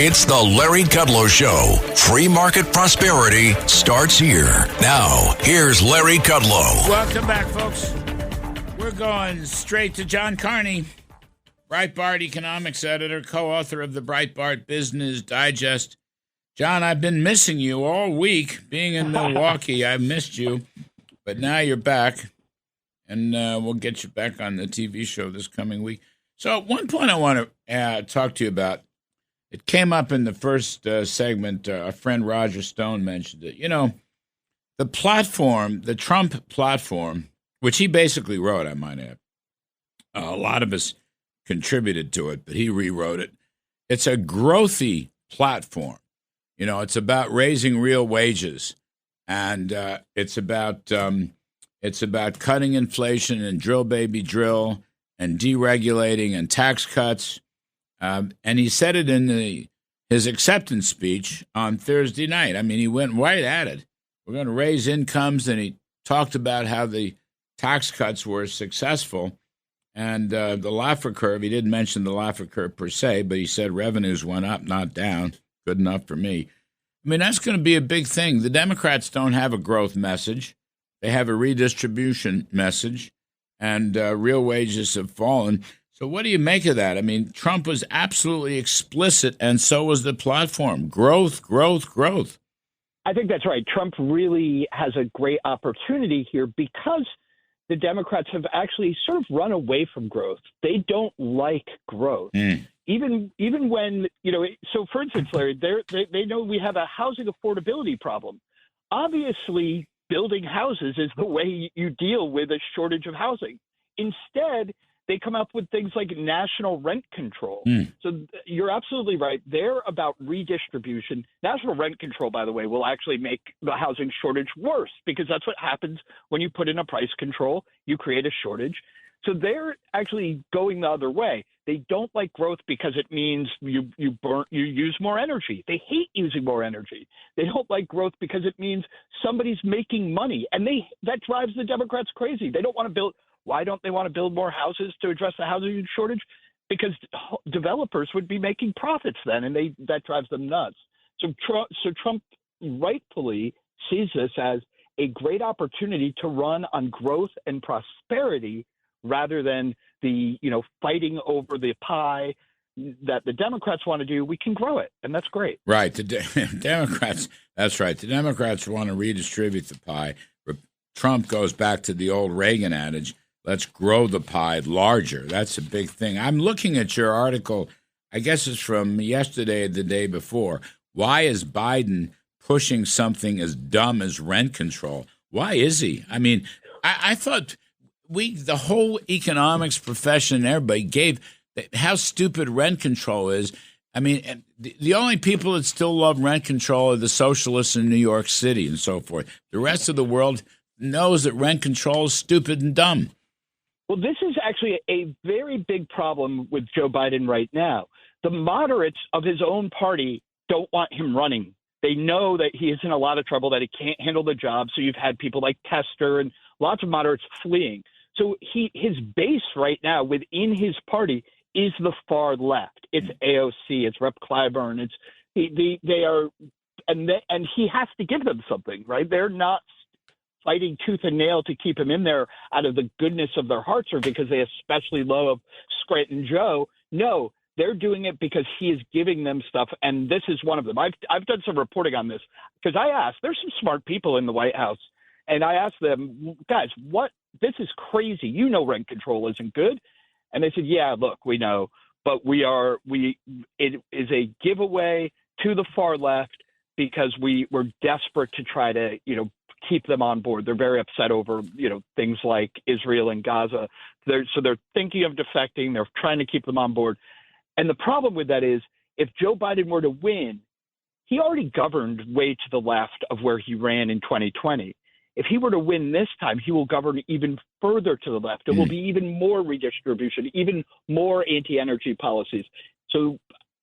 It's the Larry Kudlow Show. Free market prosperity starts here. Now, here's Larry Kudlow. Welcome back, folks. We're going straight to John Carney, Breitbart economics editor, co-author of the Breitbart Business Digest. John, I've been missing you all week. Being in Milwaukee, I've missed you. But now you're back, and we'll get you back on the TV show this coming week. So one point I want to talk to you about, it came up in the first segment. Our friend Roger Stone mentioned it. You know, the platform, the Trump platform, which he basically wrote, I might add. A lot of us contributed to it, but he rewrote it. It's a growthy platform. You know, it's about raising real wages, and it's about cutting inflation and drill baby drill and deregulating and tax cuts. And he said it in his acceptance speech on Thursday night. I mean, he went right at it. We're going to raise incomes, and he talked about how the tax cuts were successful. And the Laffer curve, he didn't mention the Laffer curve per se, but he said revenues went up, not down. Good enough for me. I mean, that's going to be a big thing. The Democrats don't have a growth message. They have a redistribution message, and real wages have fallen. So what do you make of that? I mean, Trump was absolutely explicit, and so was the platform. Growth, growth, growth. I think that's right. Trump really has a great opportunity here because the Democrats have actually sort of run away from growth. They don't like growth. Even when, you know, so for instance, Larry, they know we have a housing affordability problem. Obviously, building houses is the way you deal with a shortage of housing. Instead, they come up with things like national rent control. So you're absolutely right. They're about redistribution. National rent control, by the way, will actually make the housing shortage worse because that's what happens when you put in a price control. You create a shortage. So they're actually going the other way. They don't like growth because it means you use more energy. They hate using more energy. They don't like growth because it means somebody's making money, and that drives the Democrats crazy. They don't want to build. Why don't they want to build more houses to address the housing shortage? Because developers would be making profits then, and that drives them nuts. So Trump rightfully sees this as a great opportunity to run on growth and prosperity rather than the fighting over the pie that the Democrats want to do. We can grow it, and that's great. Right. The Democrats, that's right. The Democrats want to redistribute the pie. Trump goes back to the old Reagan adage, let's grow the pie larger. That's a big thing. I'm looking at your article. I guess it's from yesterday or the day before. Why is Biden pushing something as dumb as rent control? Why is he? I mean, I thought the whole economics profession, everybody gave how stupid rent control is. I mean, the only people that still love rent control are the socialists in New York City and so forth. The rest of the world knows that rent control is stupid and dumb. Well, this is actually a very big problem with Joe Biden right now. The moderates of his own party don't want him running. They know that he is in a lot of trouble, that he can't handle the job. So you've had people like Tester and lots of moderates fleeing. So his base right now within his party is the far left. It's AOC, it's Rep. Clyburn, they are, and he has to give them something, right? They're not fighting tooth and nail to keep him in there out of the goodness of their hearts or because they especially love Scranton Joe. No, they're doing it because he is giving them stuff, and this is one of them. I've done some reporting on this because I asked. There's some smart people in the White House, and I asked them, guys, this is crazy. You know, rent control isn't good, and they said, yeah, look, we know, but it is a giveaway to the far left because we're desperate to try to keep them on board. They're very upset over, things like Israel and Gaza. So they're thinking of defecting. They're trying to keep them on board. And the problem with that is if Joe Biden were to win, he already governed way to the left of where he ran in 2020. If he were to win this time, he will govern even further to the left. It will be even more redistribution, even more anti-energy policies. So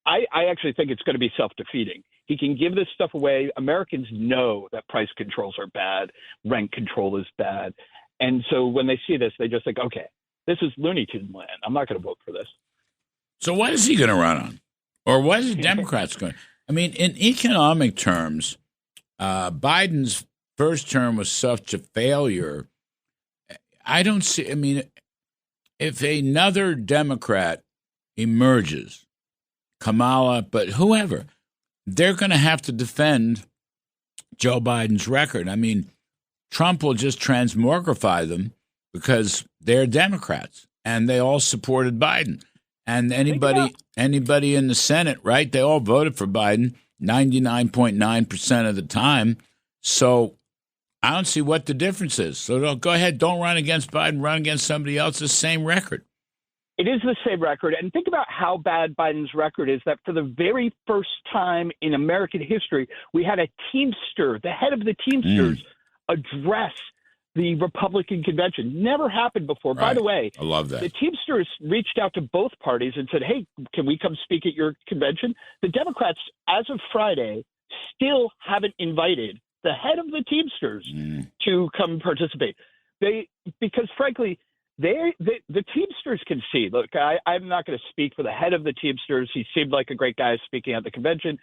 I actually think it's going to be self-defeating. He can give this stuff away. Americans know that price controls are bad. Rent control is bad. And so when they see this, they just think, okay, this is Looney Tunes land. I'm not going to vote for this. So what is he going to run on? Or what is the Democrats going? I mean, in economic terms, Biden's first term was such a failure. I don't see. I mean, if another Democrat emerges, Kamala, but whoever, they're going to have to defend Joe Biden's record. I mean, Trump will just transmogrify them because they're Democrats and they all supported Biden. And anybody in the Senate, right? They all voted for Biden 99.9% of the time. So I don't see what the difference is. So go ahead, don't run against Biden, run against somebody else, the same record. It is the same record. And think about how bad Biden's record is, that for the very first time in American history, we had a Teamster, the head of the Teamsters, address the Republican convention. Never happened before. Right. By the way, I love that. The Teamsters reached out to both parties and said, hey, can we come speak at your convention? The Democrats, as of Friday, still haven't invited the head of the Teamsters to come participate. Because frankly, the Teamsters can see. Look, I'm not going to speak for the head of the Teamsters. He seemed like a great guy speaking at the convention.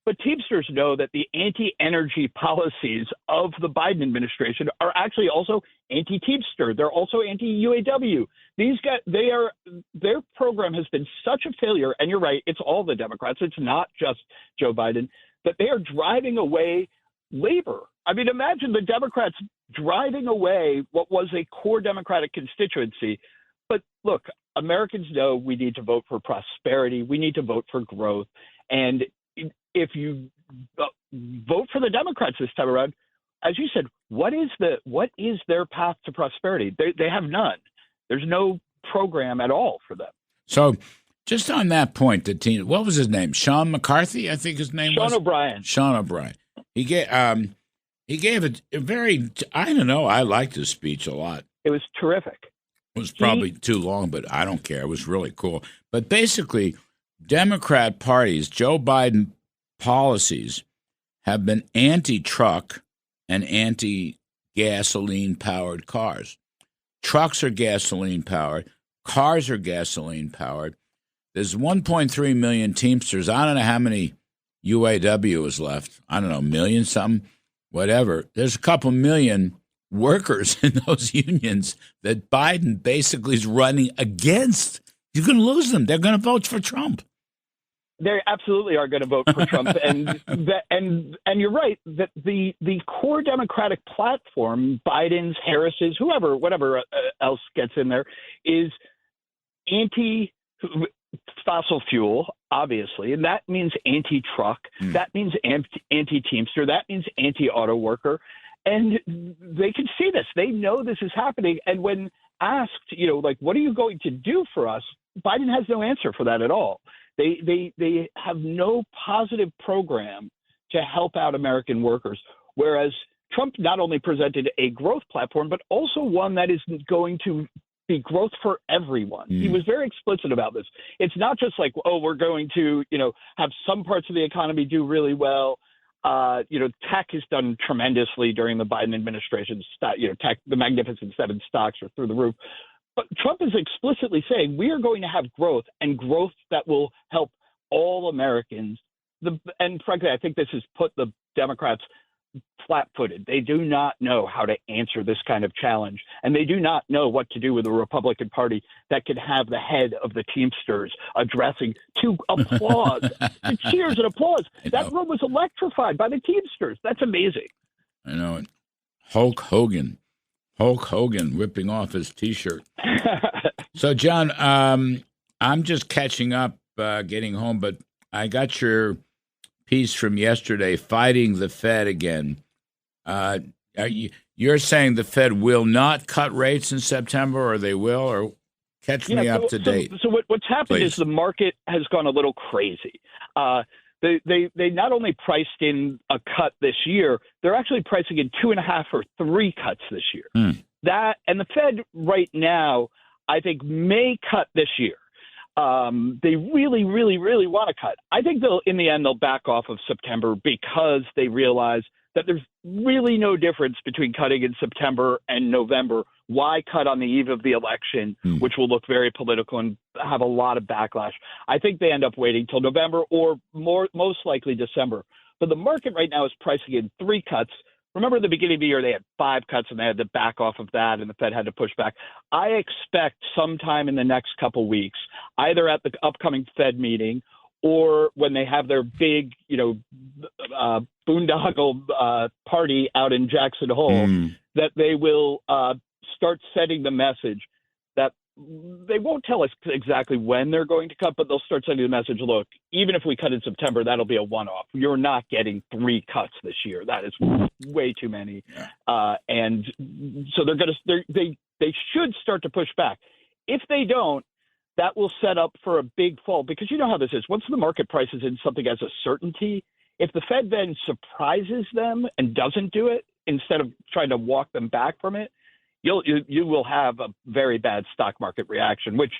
But Teamsters know that the anti-energy policies of the Biden administration are actually also anti-Teamster. They're also anti-UAW. These guys, their program has been such a failure. And you're right, it's all the Democrats. It's not just Joe Biden. That they are driving away labor. I mean, imagine the Democrats driving away what was a core Democratic constituency. But look, Americans know we need to vote for prosperity. We need to vote for growth. And if you vote for the Democrats this time around, as you said, what is their path to prosperity? They have none. There's no program at all for them. So just on that point, what was his name? Sean McCarthy, I think his name was? Sean O'Brien. He gave a very, I don't know, I liked his speech a lot. It was terrific. It was probably too long, but I don't care. It was really cool. But basically, Democrat parties, Joe Biden policies have been anti-truck and anti-gasoline-powered cars. Trucks are gasoline-powered. Cars are gasoline-powered. There's 1.3 million Teamsters. I don't know how many UAW is left. I don't know, million something, whatever. There's a couple million workers in those unions that Biden basically is running against. You're going to lose them. They're going to vote for Trump. They absolutely are going to vote for Trump, and you're right that the core Democratic platform, Biden's, Harris's, whatever else gets in there, is anti-fossil fuel, obviously, and that means anti-truck, that means anti-Teamster, that means anti-auto worker, and they can see this. They know this is happening, and when asked, what are you going to do for us? Biden has no answer for that at all. They have no positive program to help out American workers, whereas Trump not only presented a growth platform, but also one that is going to be growth for everyone. He was very explicit about this. It's not just like, we're going to, have some parts of the economy do really well. Tech has done tremendously during the Biden administration. Tech, the Magnificent Seven stocks are through the roof. But Trump is explicitly saying we are going to have growth, and growth that will help all Americans. And frankly, I think this has put the Democrats flat-footed. They do not know how to answer this kind of challenge, and they do not know what to do with a Republican Party that can have the head of the Teamsters addressing to applause, to cheers and applause. That room was electrified by the Teamsters. That's amazing. I know it. Hulk Hogan ripping off his T-shirt. So, John, I'm just catching up, getting home, but I got your piece from yesterday, fighting the Fed again. You're saying the Fed will not cut rates in September, or they will, or catch me up to date. So what's happened is the market has gone a little crazy. They not only priced in a cut this year, they're actually pricing in 2.5 or 3 cuts this year. That and the Fed right now, I think, may cut this year. They really, really, really want to cut. I think in the end they'll back off of September because they realize that there's really no difference between cutting in September and November Why cut on the eve of the election, which will look very political and have a lot of backlash? I think they end up waiting till November or most likely December. But the market right now is pricing in 3 cuts. Remember at the beginning of the year, they had 5 cuts and they had to back off of that and the Fed had to push back. I expect sometime in the next couple weeks, either at the upcoming Fed meeting or when they have their big, boondoggle party out in Jackson Hole, that they will start setting the message that they won't tell us exactly when they're going to cut, but they'll start sending the message, look, even if we cut in September, that'll be a one-off. You're not getting 3 cuts this year. That is way too many. And so they should start to push back. If they don't, that will set up for a big fall, because you know how this is. Once the market prices in something as a certainty, if the Fed then surprises them and doesn't do it, instead of trying to walk them back from it, you will have a very bad stock market reaction, which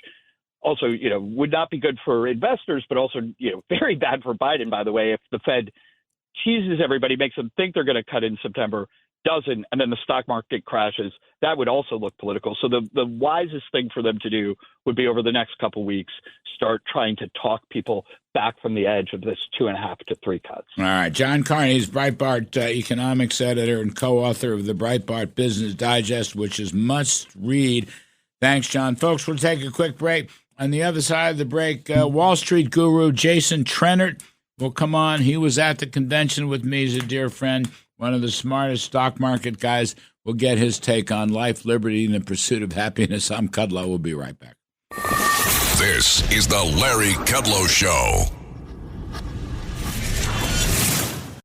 also, would not be good for investors, but also, very bad for Biden, by the way, if the Fed teases everybody, makes them think they're going to cut in September, doesn't, and then the stock market crashes. That would also look political. So the wisest thing for them to do would be over the next couple weeks, start trying to talk people back from the edge of this 2.5 to 3 cuts. All right. John Carney is Breitbart economics editor and co-author of the Breitbart Business Digest, which is must read. Thanks, John. Folks, we'll take a quick break. On the other side of the break, Wall Street guru Jason Trennert will come on. He was at the convention with me. He's a dear friend, one of the smartest stock market guys. We'll get his take on life, liberty, and the pursuit of happiness. I'm Kudlow. We'll be right back. This is the Larry Kudlow Show.